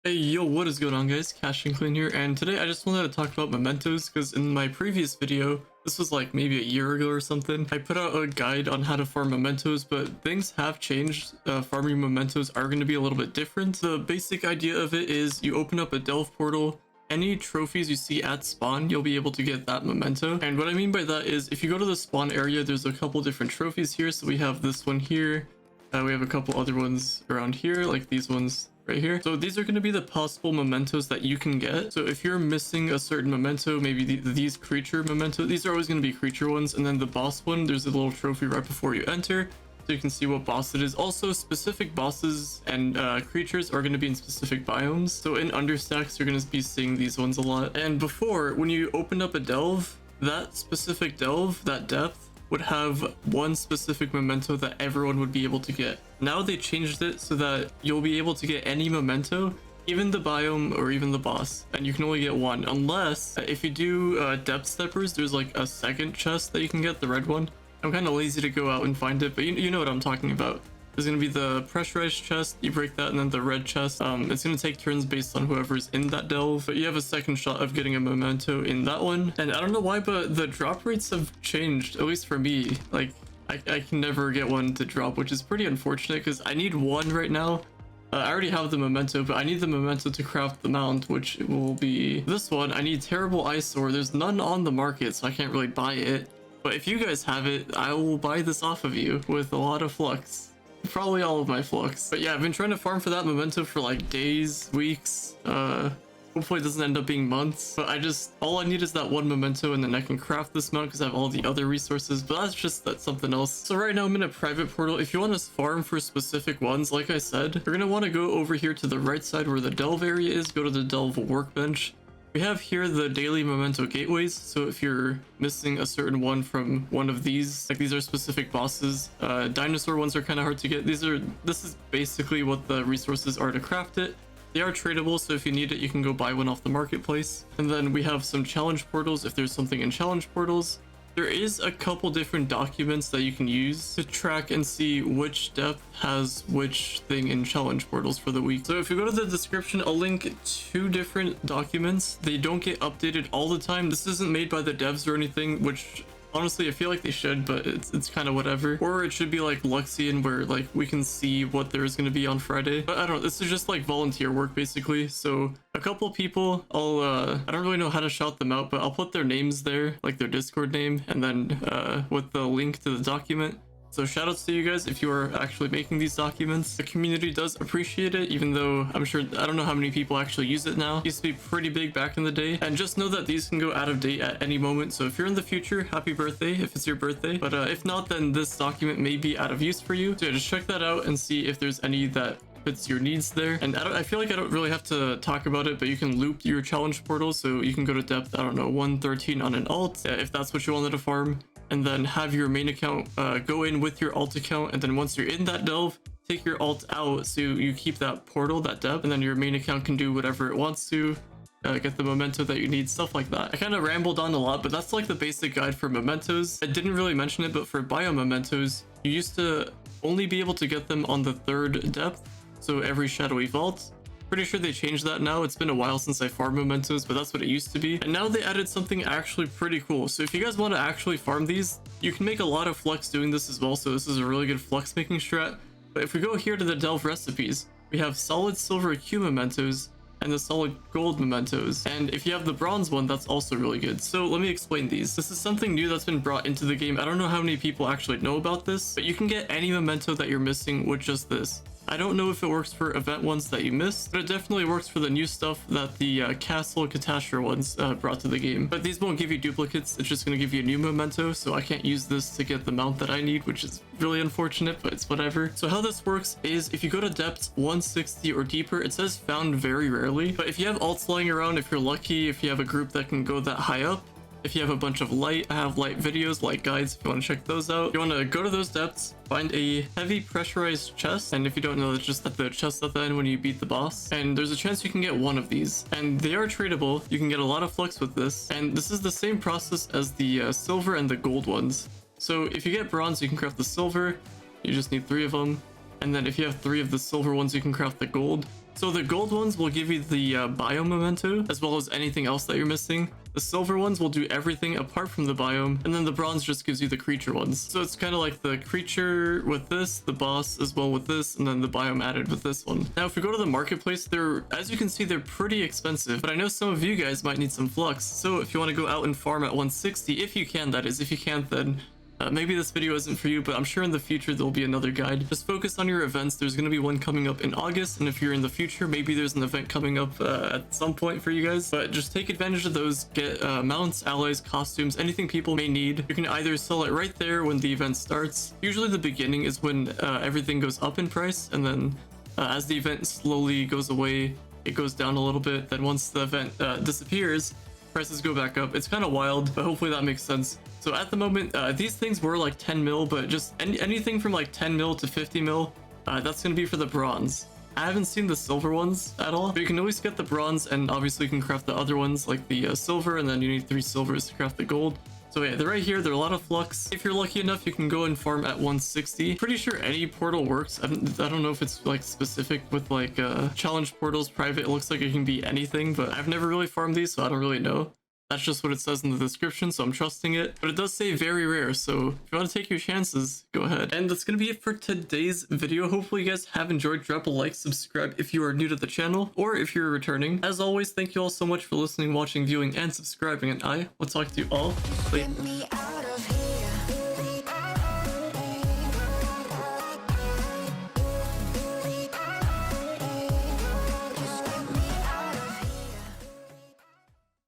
Hey yo, what is going on guys? Cash and Clean here, and today I just wanted to talk about mementos because in my previous video, this was like maybe a year ago or something, I put out a guide on how to farm mementos, but things have changed. Farming mementos are going to be a little bit different. The basic idea of it is you open up a delve portal, any trophies you see at spawn, you'll be able to get that memento. And what I mean by that is if you go to the spawn area, there's a couple different trophies here. So we have this one here, we have a couple other ones around here, like these ones right here. So these are going to be the possible mementos that you can get. So if you're missing a certain memento, maybe these creature memento, these are always going to be creature ones. And then the boss one, there's a little trophy right before you enter, so you can see what boss it is. Also, specific bosses and creatures are going to be in specific biomes. So in Understacks, you're going to be seeing these ones a lot. And before, when you opened up a delve, that specific delve, that depth, would have one specific memento that everyone would be able to get. Now they changed it so that you'll be able to get any memento, even the biome or even the boss, and you can only get one, unless if you do depth steppers, there's like a second chest that you can get, the red one. I'm kind of lazy to go out and find it, but you know what I'm talking about. There's going to be the pressurized chest, you break that, and then the red chest. It's going to take turns based on whoever's in that delve, but you have a second shot of getting a memento in that one. And I don't know why, but the drop rates have changed, at least for me. Like, I can never get one to drop, which is pretty unfortunate because I need one right now. I already have the memento, but I need the memento to craft the mount, which will be this one. I need terrible eyesore. There's none on the market, so I can't really buy it. But if you guys have it, I will buy this off of you with a lot of flux. Probably all of my flux. But yeah, I've been trying to farm for that memento for like days, weeks. Hopefully it doesn't end up being months. But all I need is that one memento, and then I can craft this mount because I have all the other resources. But that's something else. So right now I'm in a private portal. If you want to farm for specific ones, like I said, you're gonna want to go over here to the right side where the delve area is. Go to the delve workbench. We have here the daily memento gateways, so if you're missing a certain one from one of these, like these are specific bosses. Dinosaur ones are kind of hard to get. This is basically what the resources are to craft it. They are tradable, so if you need it, you can go buy one off the marketplace. And then we have some challenge portals if there's something in challenge portals. There is a couple different documents that you can use to track and see which depth has which thing in challenge portals for the week. So if you go to the description, I'll link 2 different documents. They don't get updated all the time. This isn't made by the devs or anything, which honestly I feel like they should, but it's kind of whatever. Or it should be like Luxian, where like we can see what there's going to be on Friday. But I don't know, this is just like volunteer work basically. So a couple people, I don't really know how to shout them out, but I'll put their names there, like their Discord name, and then with the link to the document. So shoutouts to you guys if you are actually making these documents. The community does appreciate it, even though I don't know how many people actually use it now. It used to be pretty big back in the day. And just know that these can go out of date at any moment. So if you're in the future, happy birthday if it's your birthday. But if not, then this document may be out of use for you. So yeah, just check that out and see if there's any that fits your needs there. And I feel like I don't really have to talk about it, but you can loop your challenge portal, so you can go to depth, I don't know, 113 on an alt, if that's what you wanted to farm, and then have your main account go in with your alt account, and then once you're in that delve, take your alt out so you keep that portal, that depth, and then your main account can do whatever it wants to, get the memento that you need, stuff like that. I kind of rambled on a lot, but that's like the basic guide for mementos. I didn't really mention it, but for bio mementos, you used to only be able to get them on the 3rd depth, so every shadowy vault. Pretty sure they changed that now. It's been a while since I farmed mementos, but that's what it used to be. And now they added something actually pretty cool. So if you guys want to actually farm these, you can make a lot of flux doing this as well. So this is a really good flux making strat. But if we go here to the delve recipes, we have solid silver Q mementos and the solid gold mementos. And if you have the bronze one, that's also really good. So let me explain these. This is something new that's been brought into the game. I don't know how many people actually know about this, but you can get any memento that you're missing with just this. I don't know if it works for event ones that you missed, but it definitely works for the new stuff that the Castle Catastrophe ones brought to the game. But these won't give you duplicates, it's just going to give you a new memento, so I can't use this to get the mount that I need, which is really unfortunate, but it's whatever. So how this works is if you go to depths 160 or deeper, it says found very rarely, but if you have alts lying around, if you're lucky, if you have a group that can go that high up, if you have a bunch of light, I have light videos, light guides, if you want to check those out. You want to go to those depths, find a heavy pressurized chest, and if you don't know, it's just at the chest at the end when you beat the boss, and there's a chance you can get one of these, and they are tradable. You can get a lot of flux with this, and this is the same process as the silver and the gold ones. So if you get bronze, you can craft the silver, you just need 3 of them, and then if you have 3 of the silver ones, you can craft the gold. So the gold ones will give you the biome memento, as well as anything else that you're missing. The silver ones will do everything apart from the biome, and then the bronze just gives you the creature ones. So it's kind of like the creature with this, the boss as well with this, and then the biome added with this one. Now, if we go to the marketplace, as you can see, they're pretty expensive, but I know some of you guys might need some flux. So if you want to go out and farm at 160, if you can, that is. If you can't, then maybe this video isn't for you, but I'm sure in the future there'll be another guide. Just focus on your events. There's going to be one coming up in August, and if you're in the future, maybe there's an event coming up at some point for you guys. But just take advantage of those. Get mounts, allies, costumes, anything people may need. You can either sell it right there when the event starts. Usually the beginning is when everything goes up in price, and then as the event slowly goes away, it goes down a little bit. Then once the event disappears, prices go back up. It's kind of wild, but hopefully that makes sense. So at the moment, these things were like 10 mil, but just anything from like 10 mil to 50 mil, that's going to be for the bronze. I haven't seen the silver ones at all, but you can always get the bronze, and obviously you can craft the other ones like the silver, and then you need 3 silvers to craft the gold. So yeah, they're right here. They're a lot of flux. If you're lucky enough, you can go and farm at 160. Pretty sure any portal works. I don't know if it's like specific with like challenge portals, private. It looks like it can be anything, but I've never really farmed these, so I don't really know. That's just what it says in the description, so I'm trusting it. But it does say very rare, so if you want to take your chances, go ahead. And that's going to be it for today's video. Hopefully you guys have enjoyed. Drop a like, subscribe if you are new to the channel, or if you're returning. As always, thank you all so much for listening, watching, viewing, and subscribing, and I will talk to you all later.